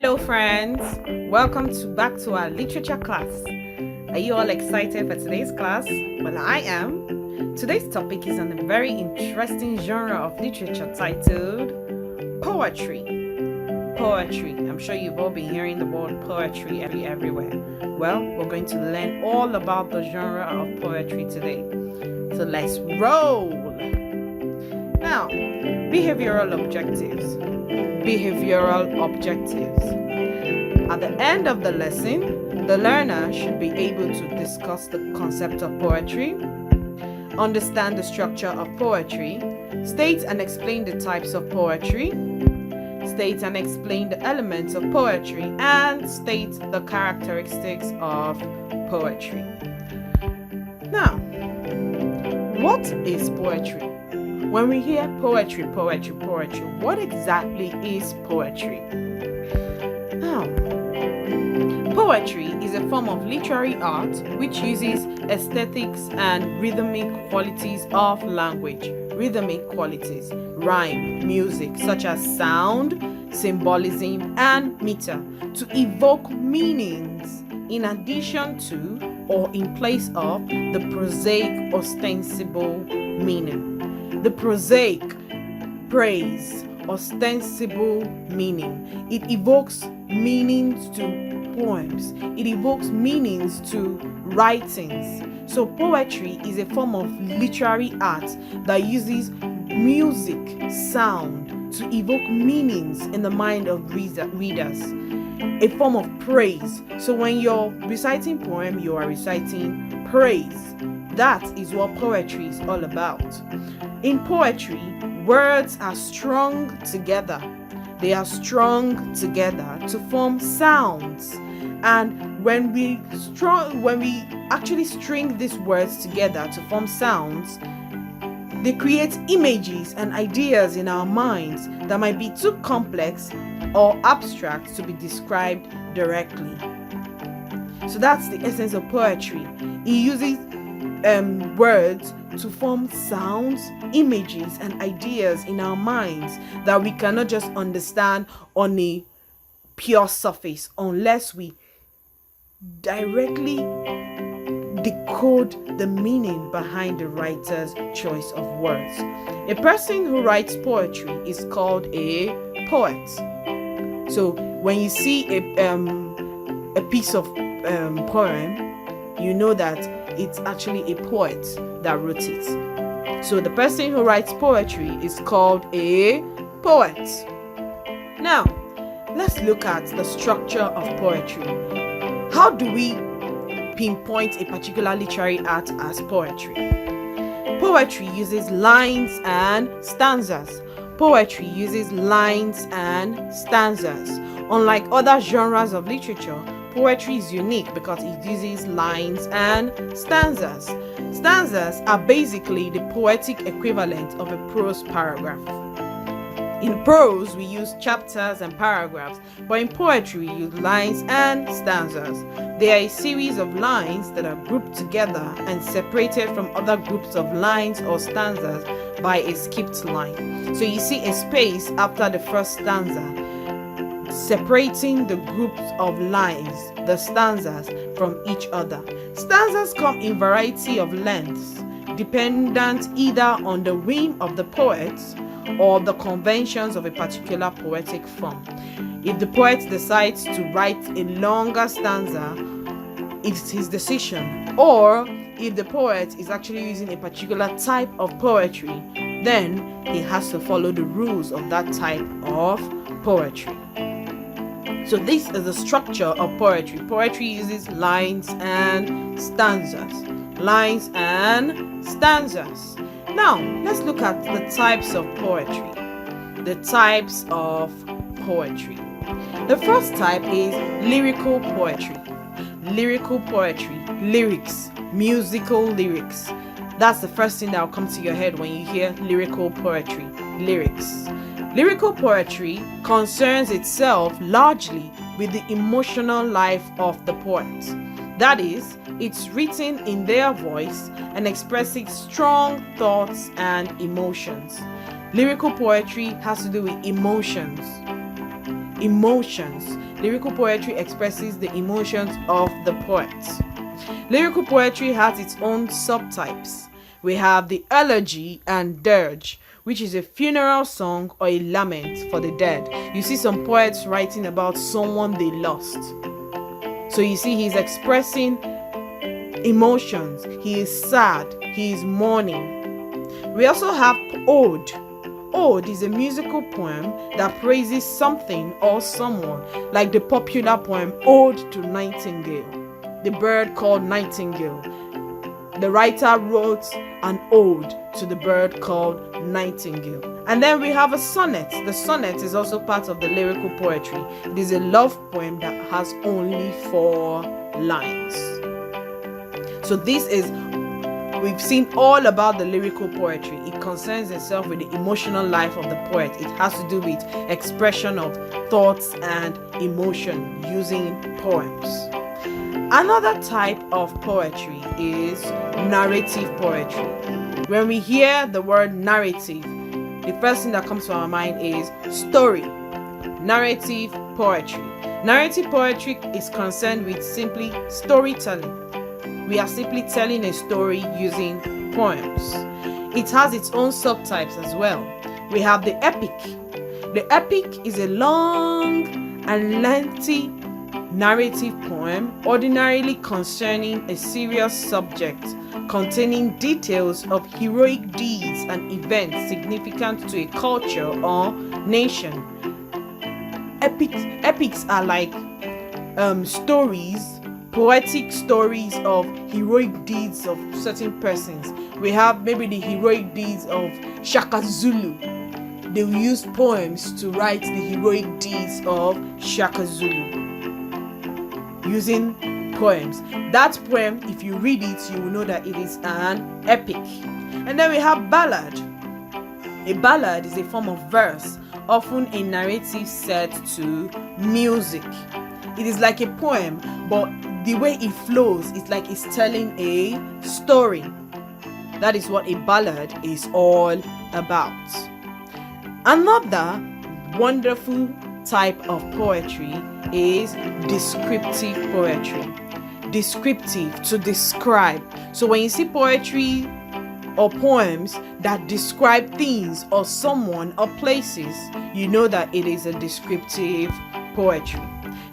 Hello, friends. Welcome back to our literature class. Are you all excited for today's class? Well, I am. Today's topic is on a very interesting genre of literature titled poetry. Poetry. I'm sure you've all been hearing the word poetry everywhere. Well, we're going to learn all about the genre of poetry today. So let's roll. Now, behavioral objectives. Behavioral objectives. At the end of the lesson, the learner should be able to discuss the concept of poetry, understand the structure of poetry, state and explain the types of poetry, state and explain the elements of poetry, and state the characteristics of poetry. Now, what is poetry? When we hear poetry, what exactly is poetry? Now, poetry is a form of literary art which uses aesthetics and rhythmic qualities of language, rhyme, music, such as sound, symbolism, and meter, to evoke meanings in addition to or in place of the prosaic ostensible meaning. The prosaic, praise, ostensible meaning. It evokes meanings to poems. It evokes meanings to writings. So poetry is a form of literary art that uses music, sound to evoke meanings in the mind of readers. A form of praise. So when you're reciting poem, you are reciting praise. That is what poetry is all about. In poetry, words are strung together. They are strung together to form sounds. And when we actually string these words together to form sounds, they create images and ideas in our minds that might be too complex or abstract to be described directly. So that's the essence of poetry. It uses words to form sounds, images, and ideas in our minds that we cannot just understand on a pure surface unless we directly decode the meaning behind the writer's choice of words. A person who writes poetry is called a poet. So when you see a piece of poem, you know that it's actually a poet that wrote it. So the person who writes poetry is called a poet. Now, let's look at the structure of poetry. How do we pinpoint a particular literary art as poetry? Poetry uses lines and stanzas. Poetry uses lines and stanzas. Unlike other genres of literature, poetry is unique because it uses lines and stanzas. Stanzas are basically the poetic equivalent of a prose paragraph. In prose, we use chapters and paragraphs, but in poetry, we use lines and stanzas. They are a series of lines that are grouped together and separated from other groups of lines or stanzas by a skipped line. So you see a space after the first stanza, separating the groups of lines, the stanzas, from each other. Stanzas come in variety of lengths, dependent either on the whim of the poet or the conventions of a particular poetic form. If the poet decides to write a longer stanza, it's his decision. Or if the poet is actually using a particular type of poetry, then he has to follow the rules of that type of poetry. So this is the structure of poetry. Poetry uses lines and stanzas. Lines and stanzas. Now, let's look at the types of poetry. The types of poetry. The first type is lyrical poetry. Lyrical poetry. Lyrics. Musical lyrics. That's the first thing that will come to your head when you hear lyrical poetry. Lyrics. Lyrical poetry concerns itself largely with the emotional life of the poet. That is, it's written in their voice and expressing strong thoughts and emotions. Lyrical poetry has to do with emotions. lyrical poetry expresses the emotions of the poet. Lyrical poetry has its own subtypes. We have the elegy and dirge, which is a funeral song or a lament for the dead. You see some poets writing about someone they lost. So you see he's expressing emotions. He is sad. He is mourning. We also have ode. Ode is a musical poem that praises something or someone, like the popular poem Ode to Nightingale, the bird called Nightingale. The writer wrote an ode to the bird called Nightingale. And then we have a sonnet. The sonnet is also part of the lyrical poetry. It is a love poem that has only 4 lines. So we've seen all about the lyrical poetry. It concerns itself with the emotional life of the poet. It has to do with expression of thoughts and emotion using poems. Another type of poetry is narrative poetry. When we hear the word narrative, the first thing that comes to our mind is story. Narrative poetry. Narrative poetry is concerned with simply storytelling. We are simply telling a story using poems. It has its own subtypes as well. We have the epic. The epic is a long and lengthy narrative poem, ordinarily concerning a serious subject, containing details of heroic deeds and events significant to a culture or nation. Epics are like stories, poetic stories of heroic deeds of certain persons. We have maybe the heroic deeds of Shaka Zulu. They will use poems to write the heroic deeds of Shaka Zulu using poems. That poem, if you read it, you will know that it is an epic. And then we have ballad. A ballad is a form of verse, often a narrative set to music. It is like a poem, but the way it flows is like it's telling a story. That is what a ballad is all about. Another wonderful type of poetry is descriptive poetry. Descriptive, to describe. So when you see poetry or poems that describe things or someone or places, you know that it is a descriptive poetry.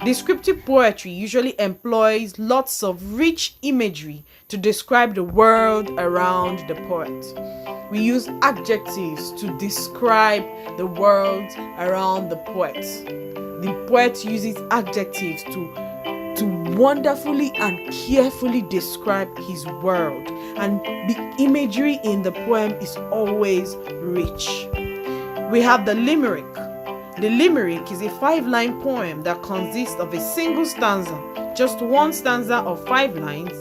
Descriptive poetry usually employs lots of rich imagery to describe the world around the poet. We use adjectives to describe the world around the poet. The poet uses adjectives to wonderfully and carefully describe his world, and the imagery in the poem is always rich. We have the limerick. The limerick is a 5-line poem that consists of a single stanza, just one stanza of 5 lines,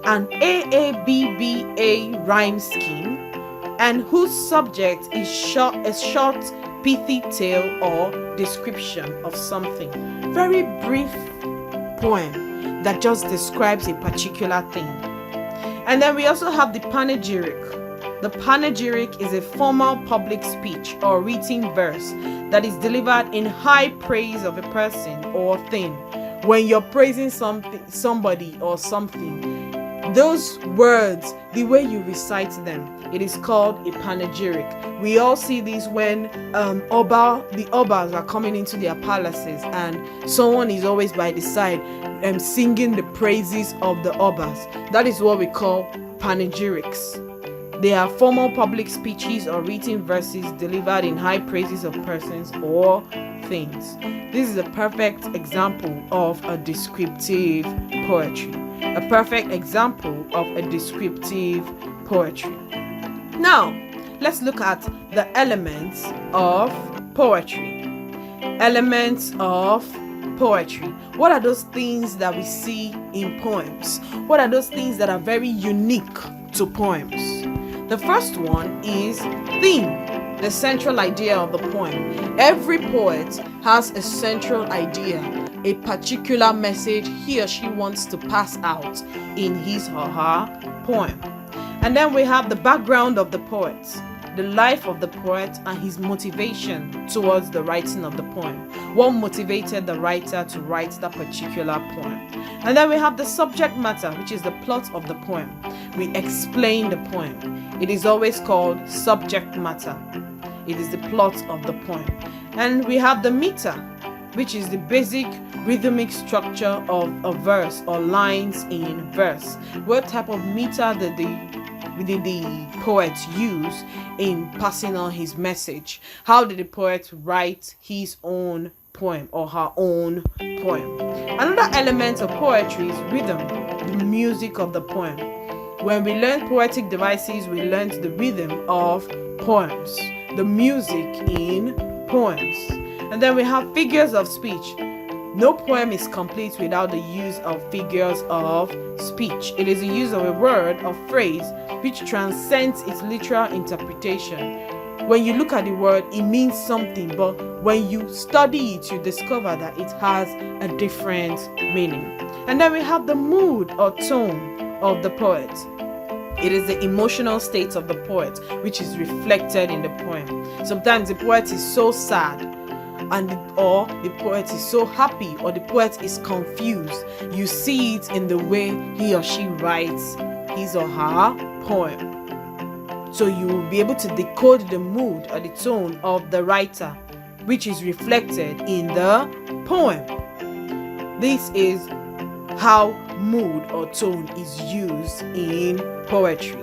an AABBA rhyme scheme, and whose subject is a short, pithy tale or description of something. Very brief poem that just describes a particular thing. And then we also have the panegyric. The panegyric is a formal public speech or written verse that is delivered in high praise of a person or thing. When you're praising somebody or something, those words, the way you recite them, it is called a panegyric. We all see this when the obas are coming into their palaces and someone is always by the side singing the praises of the obas. That is what we call panegyrics. They are formal public speeches or written verses delivered in high praises of persons or things. This is a perfect example of a descriptive poetry. A perfect example of a descriptive poetry. Now, let's look at the elements of poetry. Elements of poetry. What are those things that we see in poems? What are those things that are very unique to poems? The first one is theme, the central idea of the poem. Every poet has a central idea, a particular message he or she wants to pass out in his or her poem. And then we have the background of the poet. the life of the poet and his motivation towards the writing of the poem. What motivated the writer to write that particular poem? And then we have the subject matter, which is the plot of the poem. We explain the poem. It is always called subject matter. It is the plot of the poem. And we have the meter, which is the basic rhythmic structure of a verse or lines in verse. What type of meter did the poet use in passing on his message? How did the poet write his own poem or her own poem? Another element of poetry is rhythm, the music of the poem. When we learn poetic devices, we learned the rhythm of poems, the music in poems. And then we have figures of speech. No poem is complete without the use of figures of speech. It is the use of a word or phrase which transcends its literal interpretation. When you look at the word, it means something, but when you study it, you discover that it has a different meaning. And then we have the mood or tone of the poet. It is the emotional state of the poet which is reflected in the poem. Sometimes the poet is so sad, or the poet is so happy, or the poet is confused. You see it in the way he or she writes his or her poem. So you will be able to decode the mood or the tone of the writer, which is reflected in the poem. This is how mood or tone is used in poetry.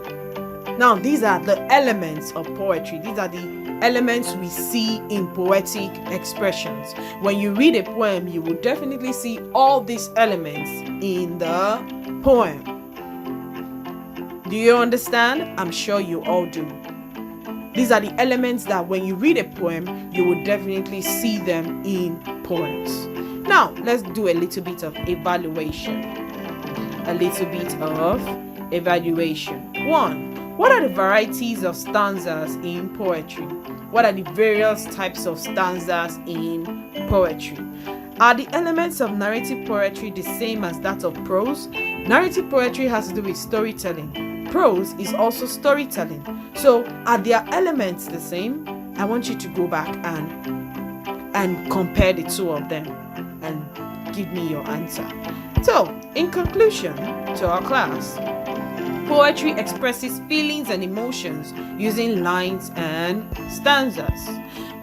Now, these are the elements of poetry. These are the elements we see in poetic expressions. When you read a poem, you will definitely see all these elements in the poem. Do you understand? I'm sure you all do. These are the elements that when you read a poem, you will definitely see them in poems. Now, let's do a little bit of evaluation. One, what are the varieties of stanzas in poetry? What are the various types of stanzas in poetry? Are the elements of narrative poetry the same as that of prose? Narrative poetry has to do with storytelling. Prose is also storytelling. So, are their elements the same? I want you to go back and compare the two of them and give me your answer. So, in conclusion to our class, poetry expresses feelings and emotions using lines and stanzas.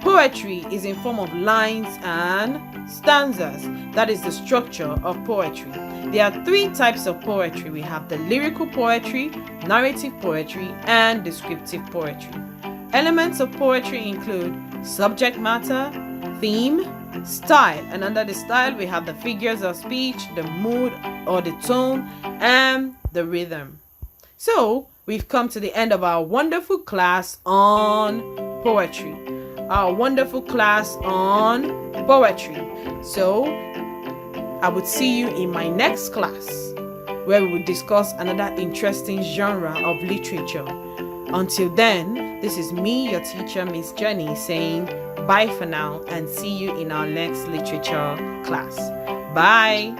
Poetry is in form of lines and stanzas. That is the structure of poetry. There are three types of poetry. We have the lyrical poetry, narrative poetry, and descriptive poetry. Elements of poetry include subject matter, theme, style, and under the style we have the figures of speech, the mood or the tone, and the rhythm. So we've come to the end of our wonderful class on poetry. So I would see you in my next class, where we will discuss another interesting genre of literature. Until then, this is me, your teacher, Miss Jenny, saying bye for now and see you in our next literature class. Bye.